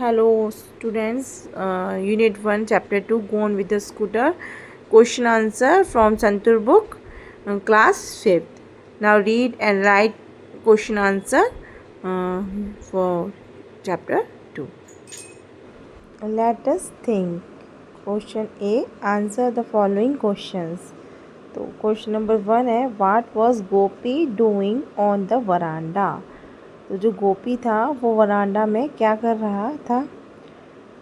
Hello students, Unit 1 Chapter 2 Gone with the Scooter. Question answer from Santur book, class 5th. Now read and write question answer for Chapter 2. Let us think. Question A. Answer the following questions. तो question number 1 है, what was Gopi doing on the वरांडा। तो जो गोपी था वो वरांडा में क्या कर रहा था।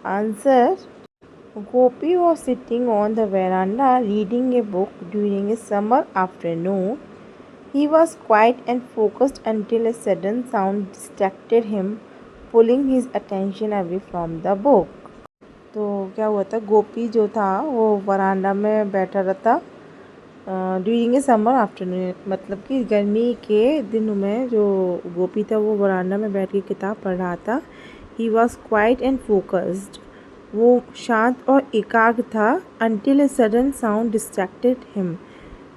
Answer, Gopi was sitting on the veranda reading a book during a summer afternoon. He was quiet and focused until a sudden sound distracted him, pulling his attention away from the book. तो क्या हुआ था, गोपी जो था वो वरांडा में बैठा रहता ड्यूरिंग ए समर आफ्टरनून, मतलब कि गर्मी के दिनों में जो गोपी था वो वरांडा में बैठ के किताब पढ़ रहा था. He was quiet and focused, वो शांत और एकाग्र था. Until a sudden sound distracted him,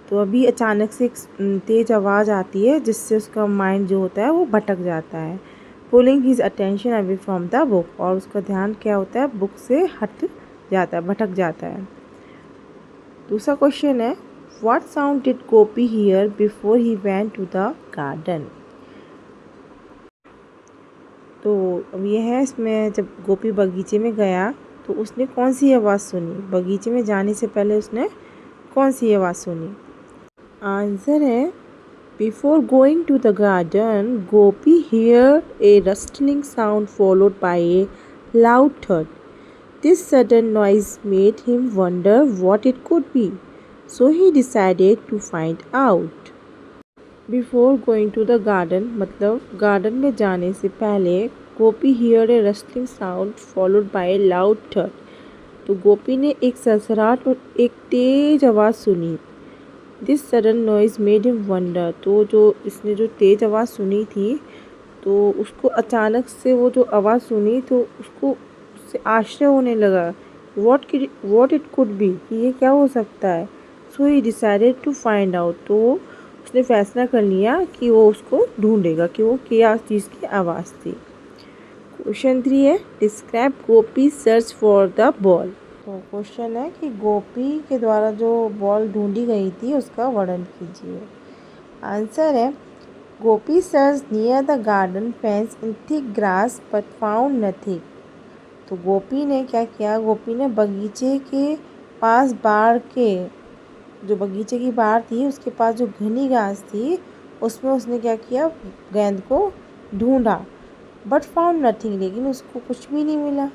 तो अभी अचानक से एक तेज़ आवाज़ आती है जिससे उसका माइंड जो होता है वो भटक जाता है. Pulling his attention away from the book, और उसका ध्यान क्या होता है, बुक से हट जाता है, भटक जाता है. दूसरा क्वेश्चन है, what sound did Gopi hear before he went to the garden. तो अब ये है, इसमें जब गोपी बगीचे में गया तो उसने कौन सी आवाज़ सुनी, बगीचे में जाने से पहले उसने कौन सी आवाज़ सुनी. आंसर है, before going to the garden Gopi hear a rustling sound followed by a loud thud. This sudden noise made him wonder what it could be, so he decided to find out. Before going to the garden मतलब garden में जाने से पहले Gopi hear a rustling sound followed by a loud thud. तो गोपी ने एक सरसराहट और एक तेज आवाज़ सुनी. This sudden noise made him wonder, तो जो इसने जो तेज आवाज़ सुनी थी तो उसको अचानक से वो जो आवाज़ सुनी तो उसको उससे आश्चर्य होने लगा. वॉट इट कुड बी, कि ये क्या हो सकता है. So he decided to find out, तो उसने फैसला कर लिया कि वो उसको ढूंढेगा कि वो क्या चीज़ की आवाज़ थी. क्वेश्चन 3 है, describe Gopi search for the ball. तो क्वेश्चन है कि गोपी के द्वारा जो बॉल ढूंढी गई थी उसका वर्णन कीजिए. आंसर है, Gopi search near the garden fence in thick grass but found nothing. तो गोपी ने क्या किया, गोपी ने बगीचे के पास बाड़ के जो बगीचे की बाड़ थी उसके पास जो घनी घास थी उसमें उसने क्या किया, गेंद को ढूंढा. बट फाउंड नथिंग, लेकिन उसको कुछ भी नहीं मिला.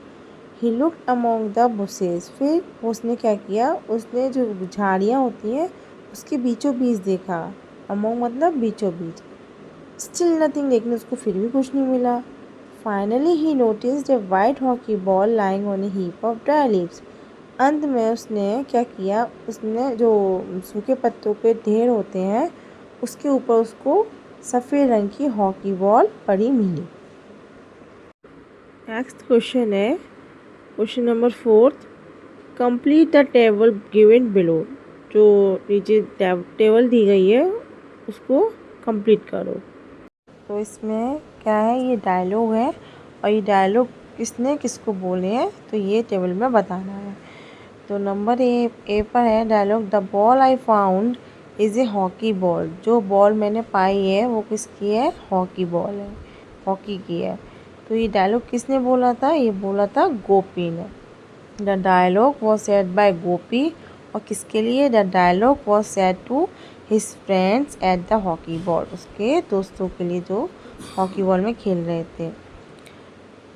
He looked among the bushes, फिर उसने क्या किया, उसने जो झाड़ियाँ होती हैं उसके बीचों बीच देखा. अमॉन्ग मतलब बीचों बीच. स्टिल नथिंग, लेकिन उसको फिर भी कुछ नहीं मिला. Finally he noticed A white hockey ball lying on A heap of dry leaves. अंत में उसने क्या किया, उसने जो सूखे पत्तों के ढेर होते हैं उसके ऊपर उसको सफ़ेद रंग की हॉकी बॉल पड़ी मिली. नेक्स्ट क्वेश्चन है, question number 4, complete the table given below. जो नीचे टेबल दी गई है उसको कंप्लीट करो. तो इसमें क्या है, ये डायलॉग है और ये डायलॉग किसने किसको बोले हैं तो ये टेबल में बताना है. तो नंबर ए पर है dialogue, the ball I found is a hockey ball. जो बॉल मैंने पाई है वो किसकी है, हॉकी बॉल है, हॉकी की है. तो ये डायलॉग किसने बोला था, ये बोला था गोपी ने. The dialogue was said by Gopi, और किसके लिए, the dialogue was said to his friends at the hockey ball. उसके दोस्तों के लिए जो हॉकी बॉल में खेल रहे थे.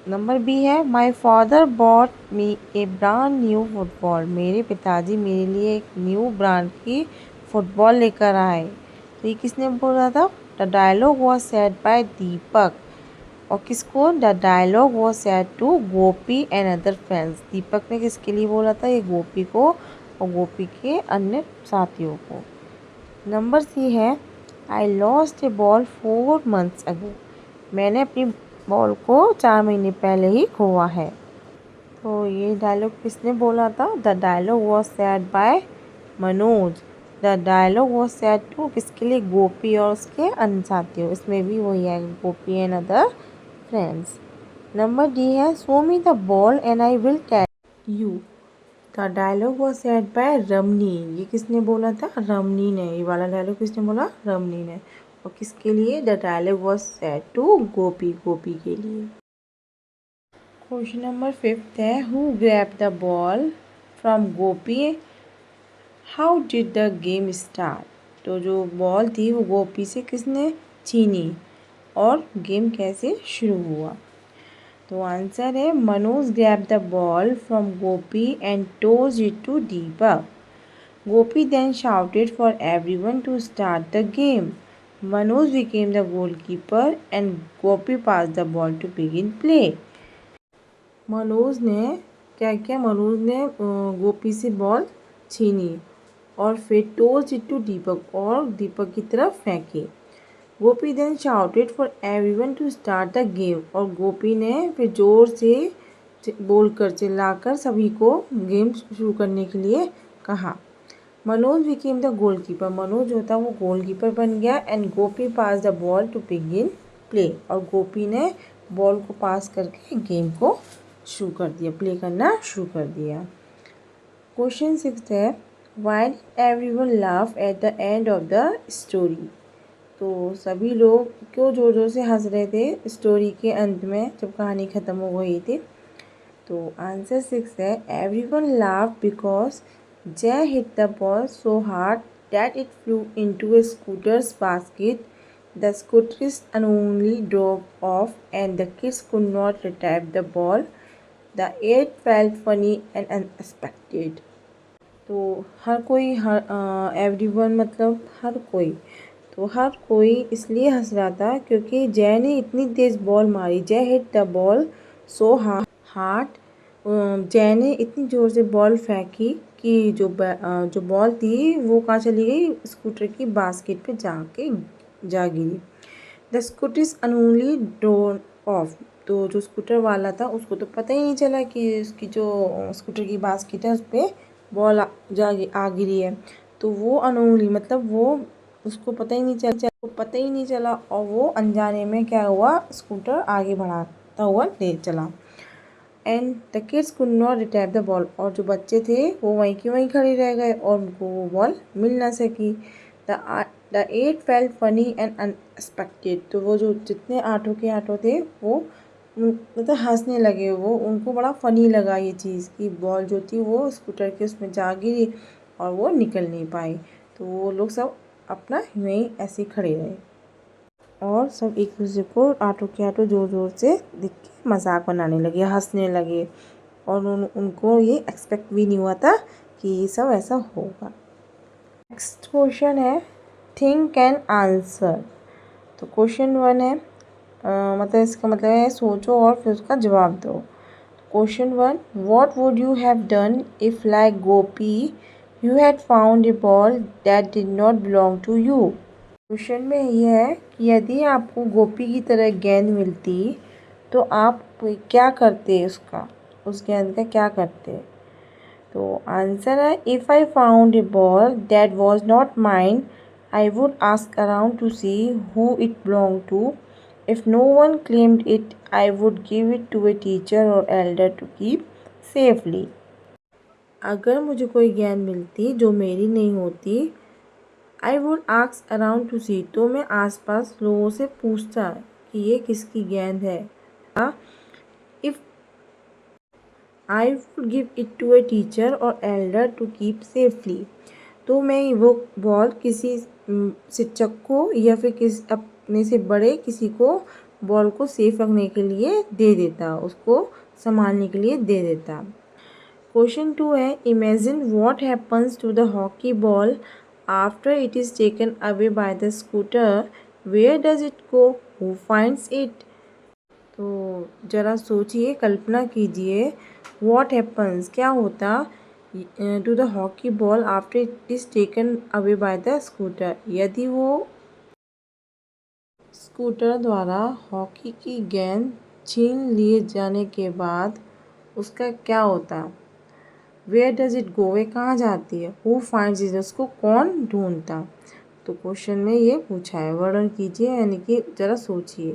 नंबर बी है, my father bot me A brand new football. मेरे पिताजी मेरे लिए एक न्यू ब्रांड की फुटबॉल लेकर आए. तो ये किसने बोला था, the dialogue was said by Deepak. और किसको, the dialogue was said to Gopi and other friends. Deepak ने किसके लिए बोला था, ये गोपी को और गोपी के अन्य साथियों को. नंबर सी है, I lost A ball 4 months अगो. मैंने अपनी बॉल को 4 महीने पहले ही खोआ है. तो ये डायलॉग किसने बोला था, the dialogue was said by Manoj. The dialogue was said to किसके लिए, गोपी और उसके अन्य साथियों. इसमें भी वही है, Gopi and other friends. Number D है show me the ball and I will tell you. The dialogue was said by Ramani. ये किसने बोला था? रमनी ने। ये वाला डायलॉग किसने बोला? रमनी ने। और किसके लिए? The dialogue was said to Gopi, Gopi के लिए। क्वेश्चन नंबर 5 है who grab the ball from Gopi, how did the game start. तो जो बॉल थी वो गोपी से किसने छीनी और गेम कैसे शुरू हुआ? तो आंसर है Manoj grab the ball from Gopi and tosses it to Deepak. Gopi then shouted for everyone to start the game. Manoj became the goalkeeper and Gopi passed the ball to begin play. Manoj ने क्या किया? मनोज ने गोपी से बॉल छीनी और फिर टोज इट टू दीपक और दीपक की तरफ फेंकी। Gopi then shouted for everyone to start the game और गोपी ने फिर ज़ोर से बोलकर चिल्लाकर सभी को गेम शुरू करने के लिए कहा। Manoj became the goalkeeper. Manoj जो था वो गोलकीपर बन गया and Gopi pass the ball to begin play और गोपी ने बॉल को पास करके गेम को शुरू कर दिया, प्ले करना शुरू कर दिया। क्वेश्चन 6 है why did everyone laugh at the end of the story. तो सभी लोग क्यों ज़ोर ज़ोर से हंस रहे थे स्टोरी के अंत में जब कहानी ख़त्म हो गई थी? तो आंसर 6 है everyone laugh because Jay hit the ball so hard that it flew into a scooter's basket. The scooterist unknowingly drove off and the kids could not retrieve the ball. The aid felt funny and unexpected. तो हर कोई everyone मतलब हर कोई, तो हर कोई इसलिए हंस रहा था क्योंकि जय ने इतनी तेज़ बॉल मारी। जय hit the ball so hard. जय ने इतनी ज़ोर से बॉल फेंकी कि जो बॉल थी वो कहाँ चली गई? स्कूटर की बास्केट पे जा गिरी। The scooter unknowingly drove off. तो जो स्कूटर वाला था उसको तो पता ही नहीं चला कि उसकी जो स्कूटर की बास्केट है उस पर बॉल आ गिरी है। तो वो अनोनली मतलब वो उसको पता ही नहीं चला और वो अनजाने में क्या हुआ? स्कूटर आगे बढ़ाता हुआ ले चला। And the kids could not retrieve the ball. और जो बच्चे थे वो वहीं के वहीं खड़े रह गए और उनको वो बॉल मिल ना सकी। That felt funny and unexpected. तो वो जो जितने आठों के आठों थे वो मतलब हंसने लगे। वो उनको बड़ा फ़नी लगा ये चीज़ कि बॉल जो थी वो स्कूटर के उसमें जा गिरी और वो निकल नहीं पाई। तो वो लोग सब अपना वहीं ऐसे खड़े रहे और सब एक दूसरे को आटो के आटो ज़ोर ज़ोर से देख के मजाक बनाने लगे, हंसने लगे और उनको ये एक्सपेक्ट भी नहीं हुआ था कि ये सब ऐसा होगा। नेक्स्ट क्वेश्चन है थिंक एंड आंसर। तो क्वेश्चन 1 है मतलब इसका मतलब है सोचो और फिर उसका जवाब दो। Question 1 what would you have done if like Gopi you had found a ball that did not belong to you. Question में यह है कि यदि आपको गोपी की तरह गेंद मिलती तो आप क्या करते? उस गेंद का क्या करते? तो आंसर है if I found a ball that was not mine I would ask around to see who it belong to. If no one claimed it I would give it to a teacher और elder to keep safely. अगर मुझे कोई गेंद मिलती जो मेरी नहीं होती I would ask around to see. तो मैं आसपास लोगों से पूछता कि ये किसकी गेंद है। If I would give it to a teacher और एल्डर टू कीप सेफली। तो मैं वो बॉल किसी शिक्षक को या फिर किसी अपने से बड़े किसी को बॉल को सेफ रखने के लिए दे देता, उसको संभालने के लिए दे देता। क्वेश्चन 2 है imagine what happens to the hockey ball after it is taken away by the scooter, where does it go? Who finds it? तो ज़रा सोचिए, कल्पना कीजिए what happens क्या होता to the hockey ball after it is taken away by the scooter। यदि वो scooter द्वारा hockey की गेंद छीन लिए जाने के बाद उसका क्या होता? वेयर डज इट गो वे कहाँ जाती है? हु फाइंड्स इट उसको कौन ढूंढता? तो क्वेश्चन में ये पूछा है, वर्णन कीजिए यानी कि ज़रा सोचिए।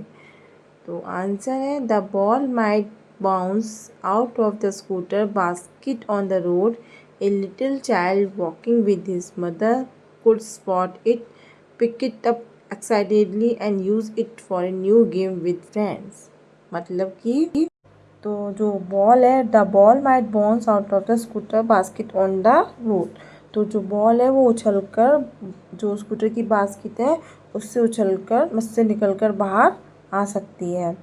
तो आंसर है the ball might bounce out of the scooter basket on the road. A little child walking with his mother could spot it, pick it up excitedly and use it for a new game with friends. मतलब कि तो जो ball है, the ball might bounce out of the scooter basket on the road. तो जो ball है वो उछलकर, जो स्कूटर की बास्केट है उससे उछलकर, उससे निकलकर बाहर आ सकती है.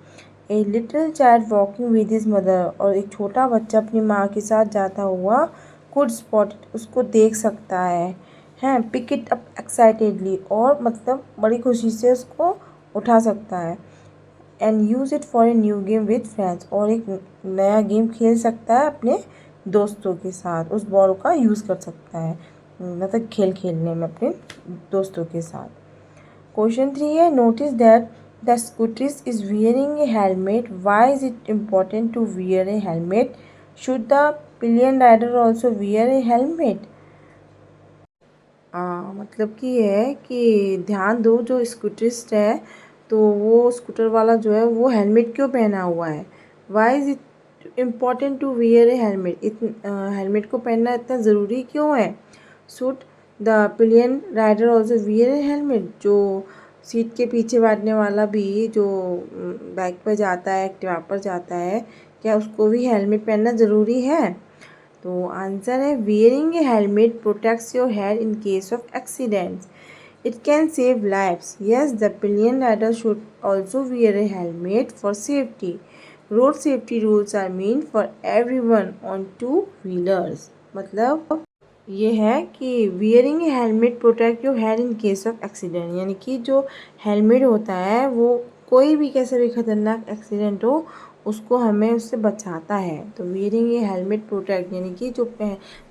A little child walking with his mother, और एक छोटा बच्चा अपनी माँ के साथ जाता हुआ कुड स्पॉट, उसको देख सकता है पिक इट अप एक्साइटेडली, और मतलब बड़ी खुशी से उसको उठा सकता है. And use it for a new game with friends, और एक नया गेम खेल सकता है अपने दोस्तों के साथ. उस बॉल का यूज़ कर सकता है मतलब खेल खेलने में अपने दोस्तों के साथ. क्वेश्चन 3 है notice that the scooterist is wearing a helmet. Why is it important to wear a helmet? Should the pillion rider also wear a helmet? मतलब कि ये है कि ध्यान दो, जो स्कूटरिस्ट है तो वो स्कूटर वाला जो है वो हेलमेट क्यों पहना हुआ है. Why is it important to wear a helmet? Helmet को पहनना इतना ज़रूरी क्यों है? Should the pillion rider also wear a helmet? जो सीट के पीछे बैठने वाला भी जो बाइक पर जाता है, एक्टिवा पर जाता है, क्या उसको भी हेलमेट पहनना ज़रूरी है? तो आंसर है wearing a helmet protects your head in case of accidents. It can save lives. Yes, the pillion rider should also wear a helmet for safety. Road safety rules are mean for everyone on two wheelers. मतलब ये है कि wearing a helmet protect your head in case of accident, यानी कि जो helmet होता है वो कोई भी कैसे भी खतरनाक एक्सीडेंट हो उसको हमें उससे बचाता है. तो वियरिंग ए हेलमेट प्रोटेक्ट, यानी कि जो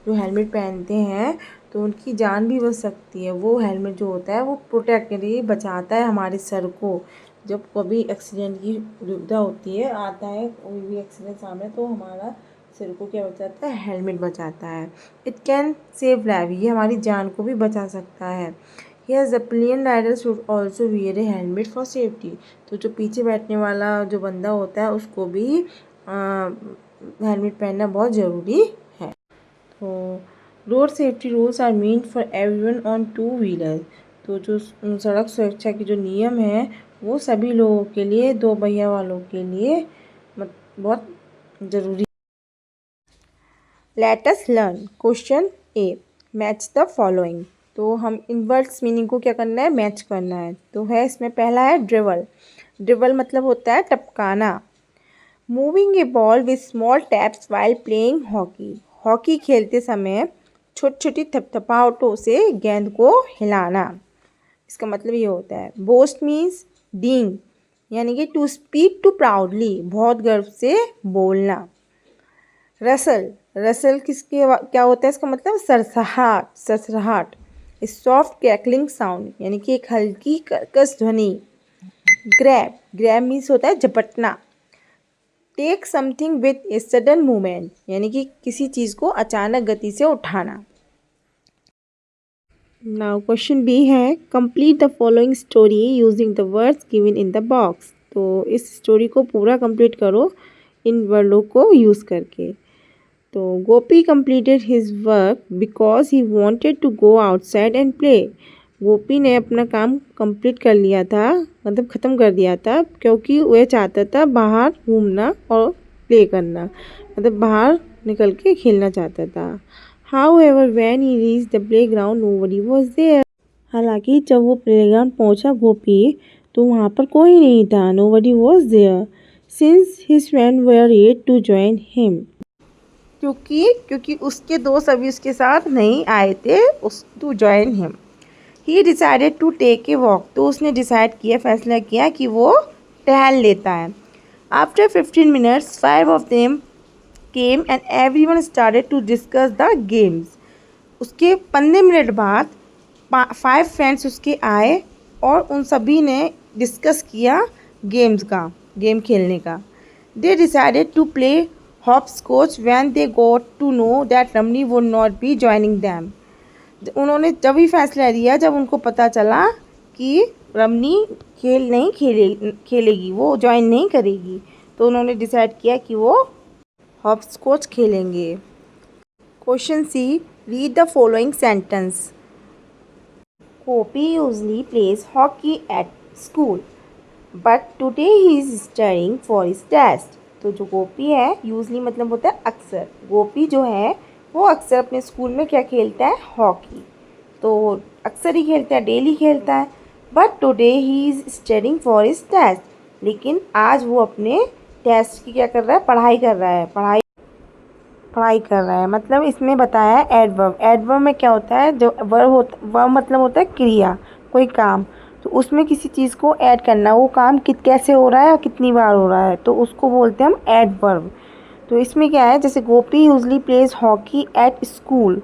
हेलमेट पहनते हैं तो उनकी जान भी बच सकती है. वो हेलमेट जो होता है वो प्रोटेक्ट यानी कि बचाता है हमारे सर को. जब कभी एक्सीडेंट की दुविधा होती है, आता है कोई भी एक्सीडेंट सामने, तो हमारा सिर को क्या बचाता है? हेलमेट बचाता है. इट कैन सेव लाइफ, ये हमारी जान को भी बचा सकता है. Yes, the pillion rider should also wear a helmet for safety. तो जो पीछे बैठने वाला जो बंदा होता है उसको भी हेलमेट पहनना बहुत ज़रूरी है. तो road safety rules are mean for everyone on two wheeler. तो जो सड़क सुरक्षा के जो नियम हैं वो सभी लोगों के लिए, दो पहिया वालों के लिए बहुत ज़रूरी. Let us learn. Question A, match the following. तो हम इन वर्ड्स मीनिंग को क्या करना है? मैच करना है. तो है इसमें पहला है ड्रिबल. ड्रिबल मतलब होता है टपकाना. Moving a ball with small taps while playing hockey. Hockey खेलते समय छोटी छोटी थपथपाहटों से गेंद को हिलाना. इसका मतलब ये होता है. बोस्ट मीन्स डींग, यानी कि टू स्पीक टू प्राउडली, बहुत गर्व से बोलना. रसल, रसल किसके क्या होता है? इसका मतलब सरसराहट, सरसराहट. सॉफ्ट क्रैकलिंग साउंड, यानी कि एक हल्की कर्कश ध्वनि. ग्रैब, ग्रैब मीन्स होता है झपटना. Take something with a sudden movement, यानी कि किसी चीज़ को अचानक गति से उठाना. नाउ क्वेश्चन बी है complete the following story using the words given in the box. तो इस स्टोरी को पूरा कंप्लीट करो इन वर्डों को यूज़ करके. तो गोपी completed his work because he wanted to go outside and play. गोपी ने अपना काम कंप्लीट कर लिया था, मतलब ख़त्म कर दिया था, क्योंकि वह चाहता था बाहर घूमना और प्ले करना, मतलब बाहर निकल के खेलना चाहता था. However, when he reached the playground, nobody was there. हालांकि जब वो प्लेग्राउंड पहुंचा गोपी, तो वहाँ पर कोई नहीं था. Nobody was there since his friends were yet to join him. क्योंकि उसके दोस्त अभी उसके साथ नहीं आए थे to join him. He decided to take a walk. तो उसने डिसाइड किया, फैसला किया कि वो टहल लेता है. After 15 minutes 5 of them came and everyone started to discuss the games. उसके 15 मिनट बाद 5 फ्रेंड्स उसके आए और उन सभी ने डिस्कस किया गेम खेलने का. They decided to play hopscotch when they got to know that Ramni would not be joining them. उन्होंने जब ही फैसला लिया जब उनको पता चला कि रमनी खेल नहीं खेलेगी, वो ज्वाइन नहीं करेगी। तो उन्होंने डिसाइड किया कि वो हॉपस्कॉच खेलेंगे। Question C, read the following sentence. Gopi usually plays hockey at school, but today he is studying for his test। तो जो गोपी है, यूजली मतलब होता है अक्सर। गोपी जो है वो अक्सर अपने स्कूल में क्या खेलता है, हॉकी। तो अक्सर ही खेलता है, डेली खेलता है। But today he is studying for his test, लेकिन आज वो अपने टेस्ट की क्या कर रहा है, पढ़ाई कर रहा है। पढ़ाई कर रहा है मतलब इसमें बताया है एडवर्ब। एडवर्ब में क्या होता है, जो वर्ब मतलब होता है क्रिया, कोई काम। तो उसमें किसी चीज़ को ऐड करना, वो काम कैसे हो रहा है और कितनी बार हो रहा है, तो उसको बोलते हैं हम एडवर्ब। तो इसमें क्या है, जैसे Gopi usually plays hockey at school.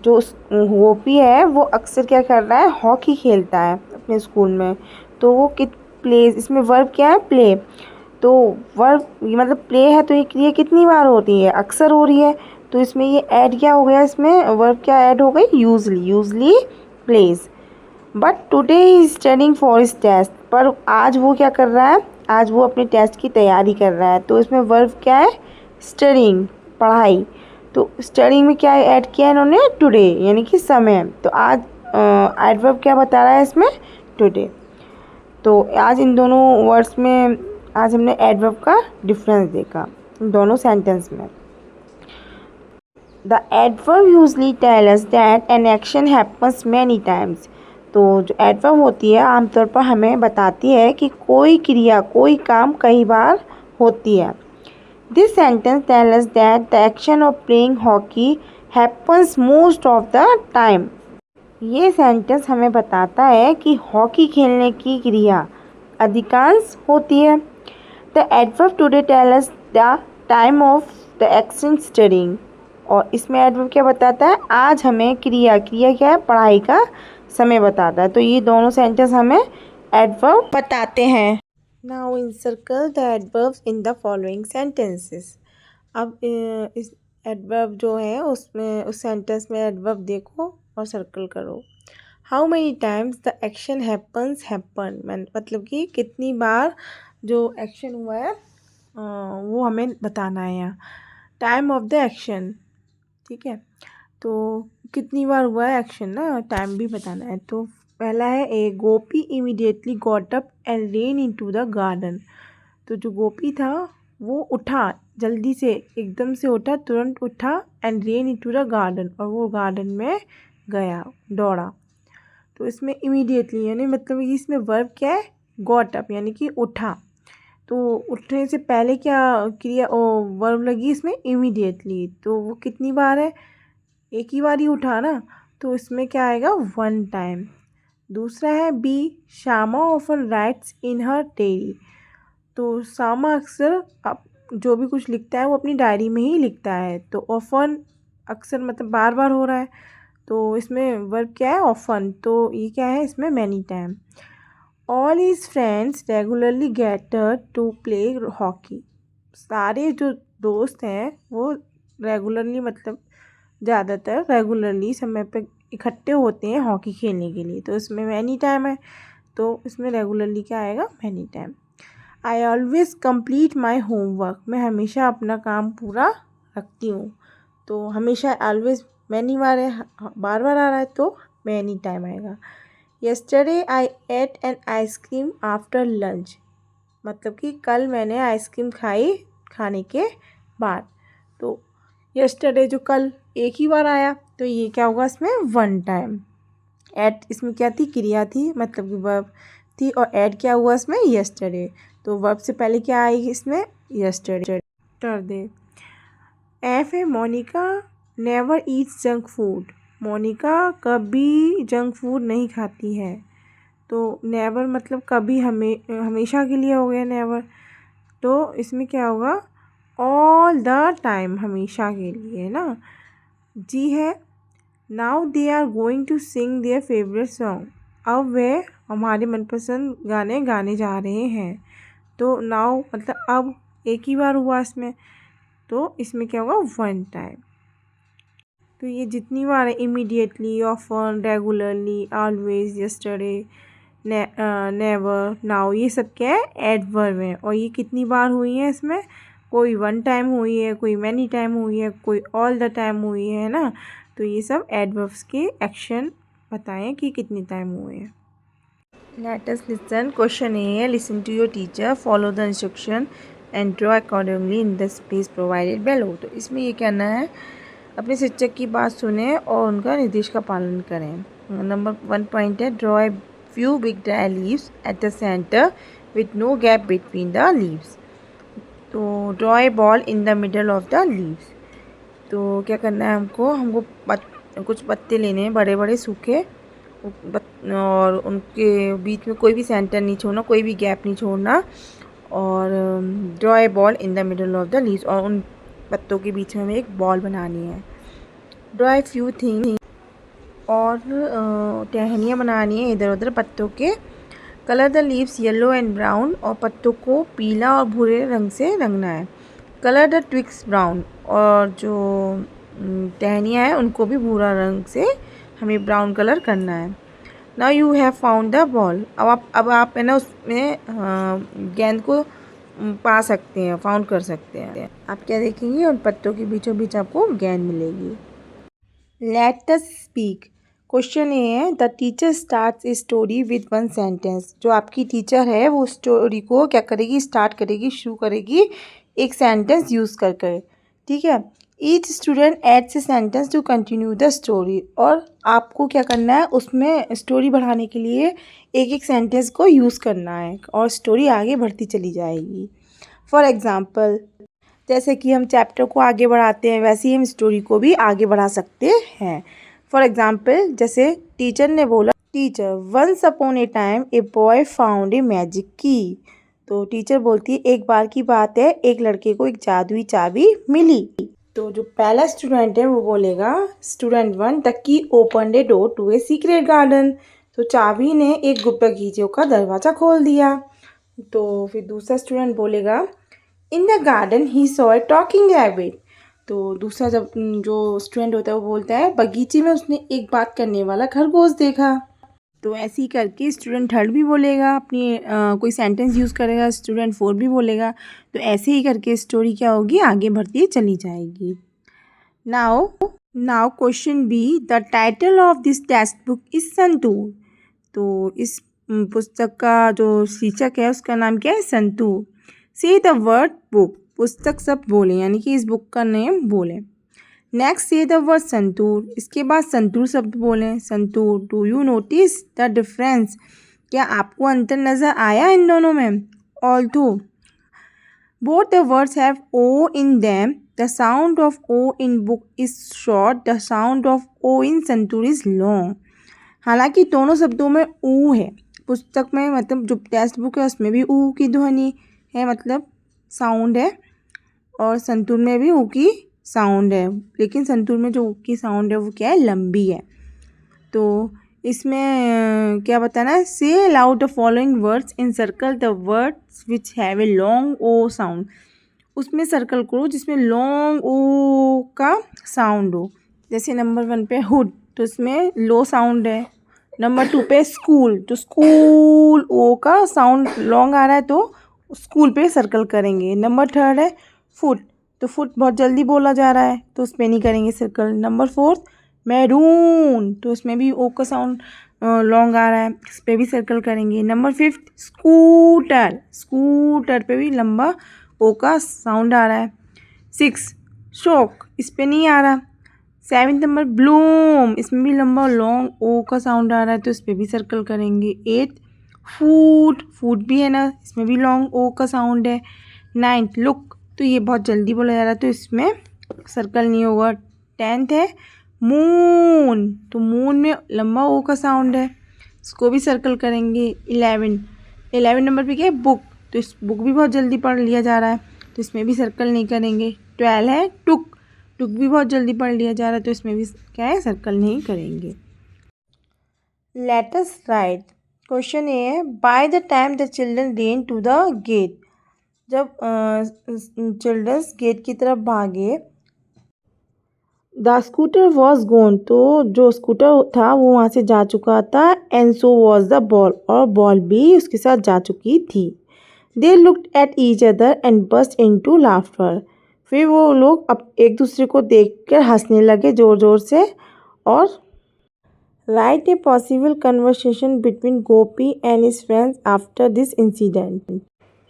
जो गोपी है वो अक्सर क्या कर रहा है, हॉकी खेलता है अपने स्कूल में। तो वो प्लेज, इसमें वर्ब क्या है, प्ले। तो वर्ब मतलब प्ले है, तो ये क्रिया कितनी बार होती है, अक्सर हो रही है। तो इसमें ये ऐड क्या हो गया, इसमें वर्ब क्या ऐड हो गई, usually plays. But today he is studying for his test, पर आज वो क्या कर रहा है, आज वो अपने टेस्ट की तैयारी कर रहा है। तो इसमें वर्ब क्या है, स्टडिंग, पढ़ाई। तो स्टडिंग में क्या ऐड किया है इन्होंने, टुडे, यानी कि समय। तो आज एडवर्ब क्या बता रहा है इसमें, टुडे। तो आज इन दोनों वर्ड्स में आज हमने एडवर्ब का डिफरेंस देखा इन दोनों सेंटेंस में। The adverb usually tell us that an action happens many times. तो जो एडवर्ब होती है आमतौर पर हमें बताती है कि कोई क्रिया, कोई काम कई बार होती है। This sentence tell us that the action of playing hockey happens most of the time. ये सेंटेंस हमें बताता है कि हॉकी खेलने की क्रिया अधिकांश होती है। The adverb today tell us the time of the action studying. और इसमें एडवर्ब क्या बताता है, आज हमें क्रिया क्या है, पढ़ाई का समय बताता है। तो ये दोनों सेंटेंस हमें एडवर्ब बताते हैं। Now encircle the adverbs in the following sentences. अब इस एडवर्ब जो है उसमें, उस सेंटेंस में एडवर्ब देखो और सर्कल करो। How many times the action happen, मतलब कि कितनी बार जो एक्शन हुआ है वो हमें बताना है यहाँ। टाइम ऑफ द एक्शन, ठीक है, तो कितनी बार हुआ है एक्शन ना, टाइम भी बताना है। तो पहला है A Gopi immediately got up and ran into the garden. तो जो गोपी था वो उठा, जल्दी से एकदम से उठा, तुरंत उठा, and ran into the garden, और वो गार्डन में गया, दौड़ा। तो इसमें इमीडिएटली यानी मतलब इसमें वर्ब क्या है, गॉट अप, यानी कि उठा। तो उठने से पहले क्या क्रिया वर्ब लगी इसमें, इमीडिएटली। तो वो कितनी बार है, एक ही बार ही उठा ना, तो इसमें क्या आएगा, वन टाइम। दूसरा है बी, श्यामा ऑफन राइट्स इन हर डायरी। तो श्यामा अक्सर जो भी कुछ लिखता है वो अपनी डायरी में ही लिखता है। तो ऑफन अक्सर मतलब बार बार हो रहा है, तो इसमें वर्ब क्या है, ऑफन। तो ये क्या है इसमें, many time. All his friends regularly gather to play hockey. सारे जो दोस्त हैं वो रेगुलरली मतलब ज़्यादातर रेगुलरली समय पे इकट्ठे होते हैं हॉकी खेलने के लिए। तो इसमें मैनी टाइम है, तो इसमें रेगुलरली क्या आएगा, many time. I always complete my homework, मैं हमेशा अपना काम पूरा रखती हूँ। तो हमेशा ऑलवेज मैनी बार है, बार बार आ रहा है, तो मैनी टाइम आएगा। Yesterday I ate an ice cream after lunch, मतलब कि कल मैंने आइसक्रीम खाई खाने के बाद। तो यस्टरडे जो कल एक ही बार आया, तो ये क्या होगा इसमें, वन टाइम। एट इसमें क्या थी, क्रिया थी, मतलब कि वर्ब थी, और ऐड क्या हुआ इसमें, यस्टरडे। तो वर्ब से पहले क्या आएगी इसमें, यस्टरडे। एफ है Monica never eats junk food. Monica कभी जंक फूड नहीं खाती है। तो नेवर मतलब कभी, हमेशा के लिए हो गया नेवर। तो इसमें क्या होगा, ऑल द टाइम, हमेशा के लिए ना। जी है, now they are going to sing their favourite song. अब वे हमारे मनपसंद गाने गाने जा रहे हैं। तो नाउ मतलब अब एक ही बार हुआ इसमें, तो इसमें क्या होगा, वन टाइम। तो ये जितनी बार है, immediately, often, regularly, always, yesterday, never, now, ये सब क्या है, एडवर्ब है। और ये कितनी बार हुई है इसमें, कोई वन टाइम हुई है, कोई मैनी टाइम हुई है, कोई ऑल द टाइम हुई है ना। तो ये सब एडवर्ब्स के एक्शन बताएं कि कितनी टाइम हुए हैं। Let us listen. Question A है, listen to your teacher, follow the instruction and draw accordingly in the space provided below. तो इसमें ये कहना है अपने शिक्षक की बात सुने और उनका निर्देश का पालन करें। नंबर 1 पॉइंट है, draw a few big dry leaves at the center with no gap between the leaves. तो draw a ball in the middle of the leaves. तो क्या करना है हमको कुछ पत्ते लेने हैं बड़े बड़े सूखे, और उनके बीच में कोई भी सेंटर नहीं छोड़ना, कोई भी गैप नहीं छोड़ना। और draw a ball in the middle of the leaves, और उन पत्तों के बीच में हमें एक बॉल बनानी है। ड्रॉ ए फ्यू थिंग्स, और टहनियाँ बनानी है इधर उधर पत्तों के। Colour the leaves yellow and brown, और पत्तों को पीला और भूरे रंग से रंगना है। कलर द ट्विग्स ब्राउन, और जो टहनियाँ हैं उनको भी भूरा रंग से हमें ब्राउन कलर करना है। Now you have found the ball, अब आप है ना उसमें गेंद को पा सकते हैं, फाउंड कर सकते हैं। आप क्या देखेंगे, उन पत्तों के बीचों बीच आपको गेंद मिलेगी। Let us speak. क्वेश्चन ये है, the teacher starts a story with one sentence. जो आपकी टीचर है वो स्टोरी को क्या करेगी, स्टार्ट करेगी, शुरू करेगी एक सेंटेंस यूज़ कर कर। ठीक है, each student adds a sentence to continue the story. और आपको क्या करना है, उसमें स्टोरी बढ़ाने के लिए एक एक सेंटेंस को यूज़ करना है और स्टोरी आगे बढ़ती चली जाएगी। फॉर एग्ज़ाम्पल, जैसे कि हम चैप्टर को आगे बढ़ाते हैं वैसे ही हम स्टोरी को भी आगे बढ़ा सकते हैं। फॉर एग्ज़ाम्पल, जैसे टीचर ने बोला, teacher once upon a time a boy found a magic key. तो टीचर बोलती है, एक बार की बात है, एक लड़के को एक जादुई चाबी मिली। तो जो पहला स्टूडेंट है वो बोलेगा, student 1, the key open a door to a secret garden. तो चाबी ने एक गुप्त बगीचे का दरवाज़ा खोल दिया। तो फिर दूसरा स्टूडेंट बोलेगा, in the garden he saw a talking rabbit. तो दूसरा जब जो स्टूडेंट होता है वो बोलता है, बगीचे में उसने एक बात करने वाला खरगोश देखा। तो ऐसे ही करके स्टूडेंट 3 भी बोलेगा, अपनी कोई सेंटेंस यूज़ करेगा, स्टूडेंट 4 भी बोलेगा। तो ऐसे ही करके स्टोरी क्या होगी, आगे बढ़ती चली जाएगी। Now question B, the title of this textbook is Santu. तो इस पुस्तक का जो शीर्षक है उसका नाम क्या है, संतू। से द वर्ड बुक, पुस्तक शब्द बोलें, यानी कि इस बुक का नेम बोलें। नेक्स्ट से द वर्ड संतूर, इसके बाद संतूर शब्द बोलें। Santoor, do you notice the difference, क्या आपको अंतर नज़र आया इन दोनों में। Although both the words have O in them, the sound of O in book is short, the sound of O in santoor is long. हालांकि दोनों शब्दों में ऊ है, पुस्तक में मतलब जो टेक्स्ट बुक है उसमें भी ऊ की ध्वनि है, मतलब साउंड है, और संतूर में भी ऊ की साउंड है, लेकिन संतूर में जो ऊ की साउंड है वो क्या है, लंबी है। तो इसमें क्या बताना है, say aloud the following words in circle the words which have a long O sound. उसमें सर्कल करो जिसमें लॉन्ग ओ का साउंड हो। जैसे नंबर 1 पे हुड, तो इसमें लो साउंड है। नंबर 2 पे स्कूल, तो स्कूल ओ का साउंड लॉन्ग आ रहा है तो स्कूल पे सर्कल करेंगे। नंबर 3 है फुट, तो फुट बहुत जल्दी बोला जा रहा है तो उस पर नहीं करेंगे सर्कल। नंबर 4 मैरून, तो उसमें भी ओ का साउंड लॉन्ग आ रहा है, इस पर भी सर्कल करेंगे। नंबर 5 स्कूटर, स्कूटर पे भी लंबा ओ का साउंड आ रहा है। 6 शोक, इस पर नहीं आ रहा। 7 नंबर ब्लूम, इसमें भी लंबा लॉन्ग ओ का साउंड आ रहा है तो इस पर भी सर्कल करेंगे। 8 फूड, फूड भी है ना, इसमें भी लॉन्ग ओ का साउंड है। 9 लुक, तो ये बहुत जल्दी बोला जा रहा है तो इसमें सर्कल नहीं होगा। 10 है मून, तो मून में लंबा ओ का साउंड है, इसको भी सर्कल करेंगे। 11 नंबर पे क्या है, बुक, तो इस बुक भी बहुत जल्दी पढ़ लिया जा रहा है तो इसमें भी सर्कल नहीं करेंगे। 12 है टुक, टुक भी बहुत जल्दी पढ़ लिया जा रहा है तो इसमें भी क्या है, सर्कल नहीं करेंगे। Let us right. क्वेश्चन ये है, by the time the children ran to the gate. जब चिल्ड्रंस गेट की तरफ भागे, द स्कूटर वॉज गोन, तो जो स्कूटर था वो वहाँ से जा चुका था, and so was the ball, और बॉल भी उसके साथ जा चुकी थी। They looked at each other and bast into laughter, फिर वो लोग अब एक दूसरे को देखकर हंसने लगे ज़ोर ज़ोर से। और right a possible conversation between Gopi and his friends after this incident,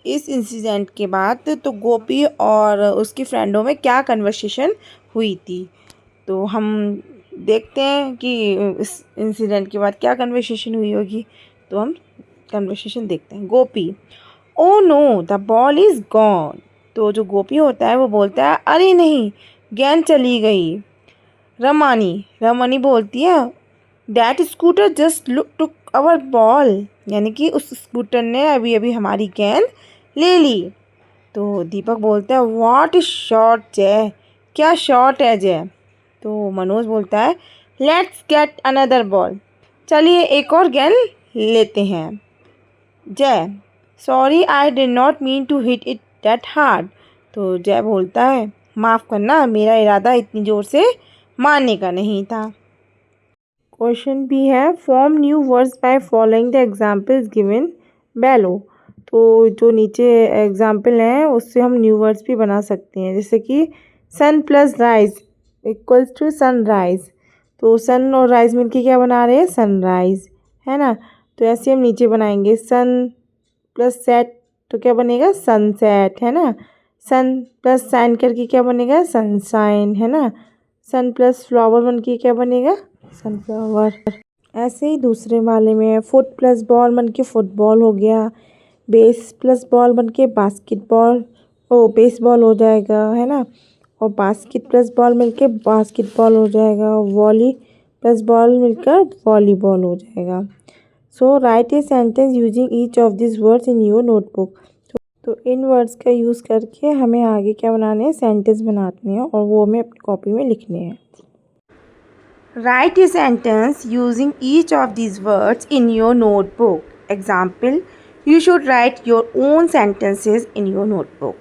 इस इंसिडेंट के बाद तो गोपी और उसकी फ्रेंडों में क्या कन्वर्सेशन हुई थी, तो हम देखते हैं कि इस इंसिडेंट के बाद क्या कन्वर्सेशन हुई होगी। तो हम कन्वर्सेशन देखते हैं। Gopi, oh no the ball is gone, तो जो गोपी होता है वो बोलता है अरे नहीं गेंद चली गई। रमानी बोलती है that scooter just took our ball, यानी कि उस स्कूटर ने अभी अभी हमारी गेंद ले ली। तो दीपक बोलता है व्हाट शॉट जय, क्या शॉट है जय। तो मनोज बोलता है लेट्स गेट अनदर बॉल, चलिए एक और गेंद लेते हैं। Jay, sorry I did not mean to hit it that hard, तो जय बोलता है माफ़ करना, मेरा इरादा इतनी ज़ोर से मारने का नहीं था। क्वेश्चन भी है form new words by following the examples given below, तो जो नीचे एग्जाम्पल हैं उससे हम न्यू वर्ड्स भी बना सकते हैं, जैसे कि sun plus rise equals to sunrise, तो सन और राइज मिलके क्या बना रहे हैं सनराइज, है ना। तो ऐसे हम नीचे बनाएंगे सन प्लस सेट तो क्या बनेगा सनसेट, है ना। सन प्लस साइन करके क्या बनेगा सनशाइन, है ना। सन प्लस फ्लावर बन के क्या बनेगा सनफ्लावर। ऐसे ही दूसरे वाले में फुट प्लस बॉल बन के फुटबॉल हो गया, बेस प्लस बॉल बन के बास्केटबॉल बेसबॉल हो जाएगा, है ना। और बास्केट प्लस बॉल मिलके बास्केटबॉल हो जाएगा, वॉली प्लस बॉल मिलकर वॉलीबॉल हो जाएगा। So write a sentence using each of this words in your notebook, तो इन वर्ड्स का यूज़ करके हमें आगे क्या बनाने हैं सेंटेंस बनाने हैं और वो हमें अपनी कॉपी में लिखने हैं। Right a sentence using each of this words in your notebook. Example, you should write your own sentences in your notebook.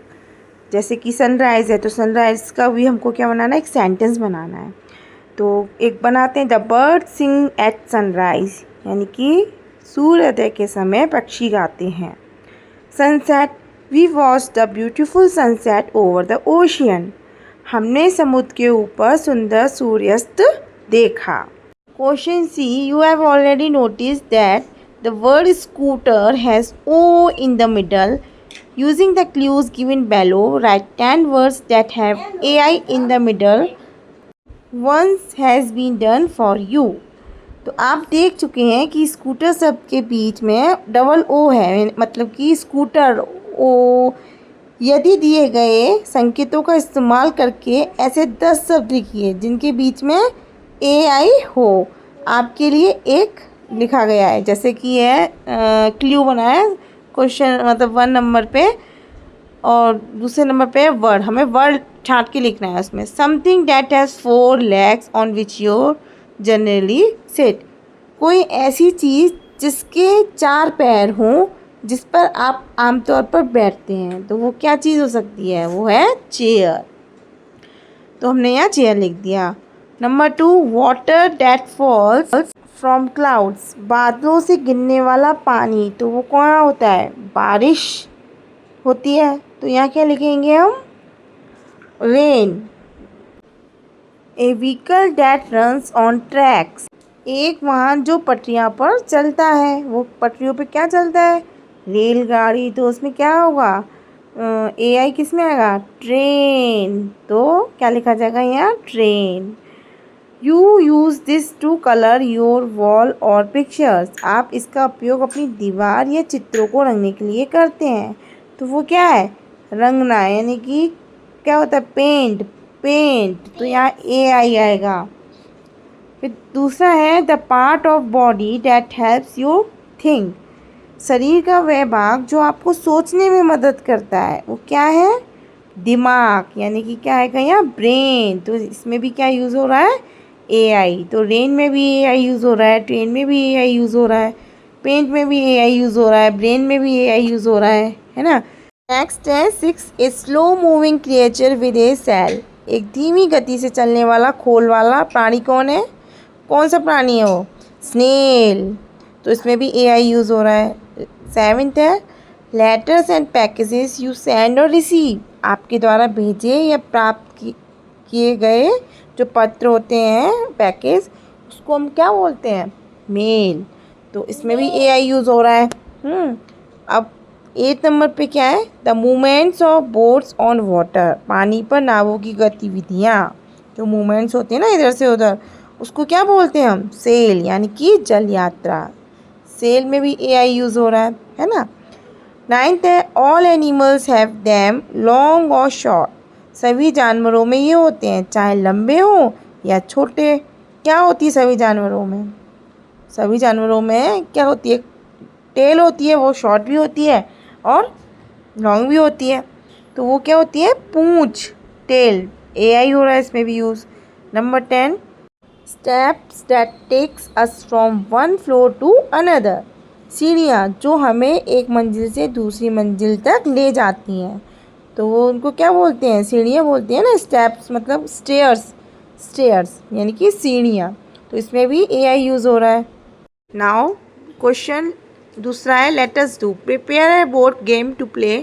जैसे कि सनराइज़ है तो सनराइज़ का भी हमको क्या बनाना है एक सेंटेंस बनाना है। तो एक बनाते हैं the bird sing at sunrise, यानी कि सूर्योदय के समय पक्षी गाते हैं। Sunset, we watch the beautiful sunset over the ocean, हमने समुद्र के ऊपर सुंदर सूर्यास्त देखा। Question C, you have already notice that the word scooter has O in the middle. Using the clues given below, write 10 words that have AI in the middle. Once has been done for you. तो आप देख चुके हैं कि scooter शब्द के बीच में double O है, मतलब कि स्कूटर ओ। यदि दिए गए संकेतों का इस्तेमाल करके ऐसे 10 शब्द लिखिए जिनके बीच में AI हो। आपके लिए एक लिखा गया है, जैसे कि है क्लू बनाया क्वेश्चन मतलब 1 नंबर पे, और दूसरे नंबर पे वर्ड, हमें वर्ड छांट के लिखना है उसमें। Something that has 4 legs on which you generally sit, कोई ऐसी चीज़ जिसके 4 पैर हों जिस पर आप आमतौर पर बैठते हैं, तो वो क्या चीज़ हो सकती है, वो है चेयर। तो हमने यहाँ चेयर लिख दिया। Number 2, water that falls from clouds, बादलों से गिरने वाला पानी, तो वो कौन होता है, बारिश होती है। तो यहाँ क्या लिखेंगे हम, rain. A vehicle that runs on tracks, एक वाहन जो पटरियाँ पर चलता है, वो पटरियों पे क्या चलता है, रेलगाड़ी, तो उसमें क्या होगा AI किस में आएगा, ट्रेन। तो क्या लिखा जाएगा यहाँ, train. You use this to colour your wall or pictures, आप इसका उपयोग अपनी दीवार या चित्रों को रंगने के लिए करते हैं। तो वो क्या है, रंगना, यानी कि क्या होता है, पेंट। तो यहाँ AI आएगा। फिर दूसरा है the part of body that helps you think, शरीर का वह भाग जो आपको सोचने में मदद करता है, वो क्या है, दिमाग, यानी कि क्या है यहाँ, ब्रेन। तो इसमें भी क्या यूज़ हो रहा है, AI। तो रेन में भी AI यूज़ हो रहा है, ट्रेन में भी AI यूज़ हो रहा है, पेंट में भी AI यूज़ हो रहा है, ब्रेन में भी AI यूज़ हो रहा है ना। नेक्स्ट है 6, a slow moving creature with a shell, एक धीमी गति से चलने वाला खोल वाला प्राणी कौन है? कौन सा प्राणी है वो? स्नेल। तो इसमें भी AI यूज़ हो रहा है। 7th है letters and packages you send और रिसीव, आपके द्वारा भेजे या प्राप्त किए गए जो पत्र होते हैं, पैकेज, उसको हम क्या बोलते हैं? मेल। तो इसमें भी AI यूज़ हो रहा है। अब 8 नंबर पे क्या है? The movements of boats on water, पानी पर नावों की गतिविधियाँ, जो मूवमेंट्स होती हैं ना इधर से उधर, उसको क्या बोलते हैं हम? सेल, यानी कि जल यात्रा। सेल में भी AI यूज़ हो रहा है ना। 9th है all animals have them long और शॉर्ट, सभी जानवरों में ये होते हैं, चाहे लंबे हों या छोटे। क्या होती है सभी जानवरों में? सभी जानवरों में क्या होती है? टेल होती है, वो शॉर्ट भी होती है और लॉन्ग भी होती है। तो वो क्या होती है? पूंछ, टेल। AI हो रहा है इसमें भी use. Number 10 steps that takes us from one floor to another, सीढ़ियाँ जो हमें एक मंजिल से दूसरी मंजिल तक ले जाती हैं, तो वो उनको क्या बोलते हैं? सीढ़ियाँ बोलते हैं ना। स्टेप्स मतलब स्टेयर्स, स्टेयर्स यानी कि सीढ़ियाँ। तो इसमें भी AI यूज़ हो रहा है। नाउ क्वेश्चन दूसरा है let us do prepare a board game to play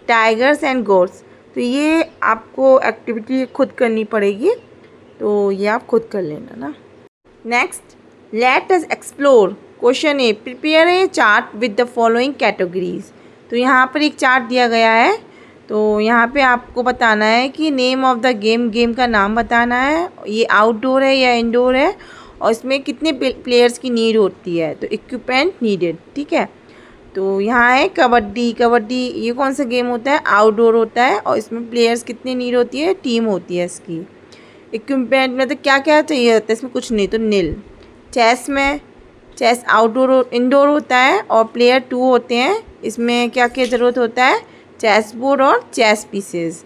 tigers and goats. तो ये आपको एक्टिविटी खुद करनी पड़ेगी, तो ये आप खुद कर लेना ना। Next let us explore. Question A prepare a chart with the following categories. तो यहाँ पर एक चार्ट दिया गया है, तो यहाँ पे आपको बताना है कि name of the game, game का नाम बताना है, ये आउटडोर है या इंडोर है, और इसमें कितने प्लेयर्स की नीड होती है, तो इक्विपमेंट नीडेड। ठीक है, तो यहाँ है कबड्डी। कबड्डी ये कौन सा गेम होता है? आउटडोर होता है, और इसमें प्लेयर्स कितनी नीड होती है? टीम होती है इसकी। इक्विपमेंट मतलब क्या क्या चाहिए होता है इसमें? कुछ नहीं, तो नील। चेस में, चेस आउटडोर इंडोर होता है और प्लेयर 2 होते हैं, इसमें क्या क्या ज़रूरत होता है? चेस बोर्ड और चेस पीसेस।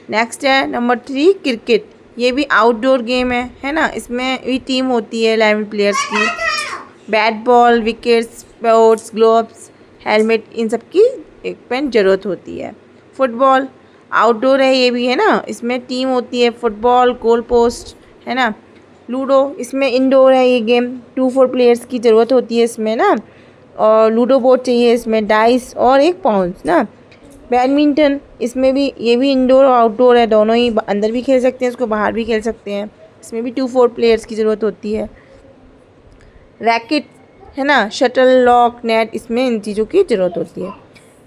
नेक्स्ट है नंबर 3 क्रिकेट, ये भी आउटडोर गेम है ना, इसमें भी टीम होती है 11 प्लेयर्स की। Bat ball, wickets, bats, gloves, helmet, इन सब की इक्विपमेंट ज़रूरत होती है। फुटबॉल आउटडोर है, ये भी है ना, इसमें टीम होती है, फुटबॉल, गोल पोस्ट, है ना। लूडो इसमें इंडोर है ये गेम, 2-4 प्लेयर्स की ज़रूरत होती है इसमें ना, और लूडो बोर्ड चाहिए इसमें, डाइस और एक पाउंस ना। बैडमिंटन इसमें भी, ये भी इंडोर और आउटडोर है, दोनों ही, अंदर भी खेल सकते हैं इसको, बाहर भी खेल सकते हैं, इसमें भी 2-4 प्लेयर्स की ज़रूरत होती है। रैकेट है ना, शटल, लॉक, नेट, इसमें इन चीज़ों की ज़रूरत होती है।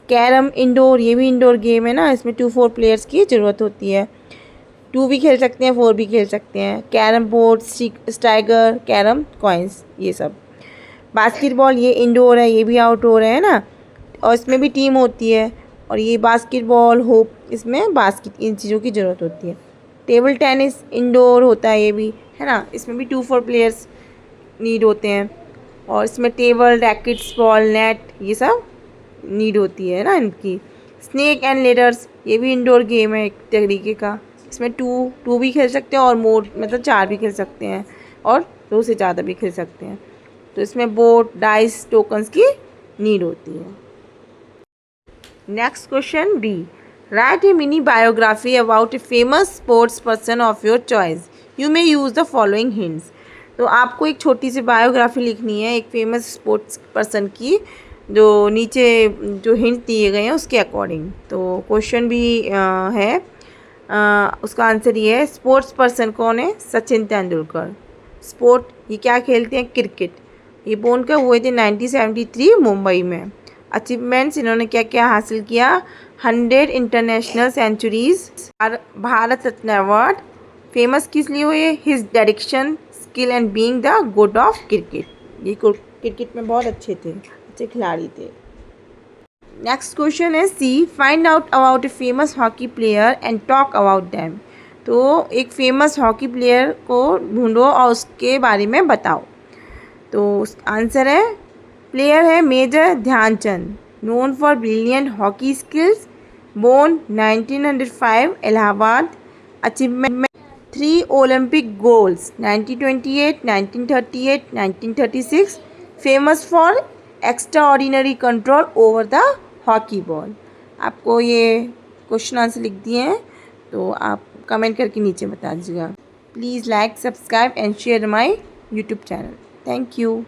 कैरम इंडोर, ये भी इंडोर गेम है ना, इसमें 2-4 प्लेयर्स की ज़रूरत होती है, 2 भी खेल सकते हैं, 4 भी खेल सकते हैं। कैरम बोर्ड, स्टाइगर, कैरम कॉइन्स, ये सब। बास्केटबॉल ये इंडोर है, ये भी आउटडोर है ना, और इसमें भी टीम होती है, और ये बास्केटबॉल, होप, इसमें बास्केट, इन चीज़ों की ज़रूरत होती है। टेबल टेनिस इंडोर होता है ये भी, है ना, इसमें भी 2-4 प्लेयर्स नीड होते हैं, और इसमें टेबल, रैकेट्स, बॉल, नेट, ये सब नीड होती है ना इनकी। स्नेक एंड लेडर्स ये भी इंडोर गेम है एक तरीके का, इसमें 2 भी खेल सकते हैं और मोर मतलब 4 भी खेल सकते हैं, और 2 से ज़्यादा भी खेल सकते हैं। तो इसमें बोर्ड, डाइस, टोकन्स की नीड होती है। Next question B write a mini biography about a famous sports person of your choice, you may use the following hints. तो आपको एक छोटी सी बायोग्राफी लिखनी है एक फेमस स्पोर्ट्स पर्सन की, जो नीचे जो हिंट दिए गए हैं उसके अकॉर्डिंग। तो क्वेश्चन भी है, उसका आंसर ये है, स्पोर्ट्स पर्सन कौन है? सचिन तेंदुलकर। स्पोर्ट ये क्या खेलते हैं? क्रिकेट। ये बोर्न कब हुए थे? 1973 मुंबई में। अचीवमेंट्स इन्होंने क्या क्या हासिल किया? 100 international centuries, Bharat Ratna award. Famous किस लिए हुए? His dedication, skill and being the good of cricket. ये क्रिकेट में बहुत अच्छे थे, अच्छे खिलाड़ी थे। नेक्स्ट क्वेश्चन है C find out about a famous hockey player and talk about them. तो एक फेमस हॉकी प्लेयर को ढूंढो और उसके बारे में बताओ। तो आंसर है, प्लेयर है major Dhyanchand, known for brilliant hockey skills, born 1905 Allahabad, achievement 3 Olympic goals 1928, 1938, 1936, famous for extraordinary control over the hockey ball. आपको ये क्वेश्चन आंसर लिख दिए हैं, तो आप कमेंट करके नीचे बता दीजिएगा। Please like, subscribe and share my YouTube channel. Thank you.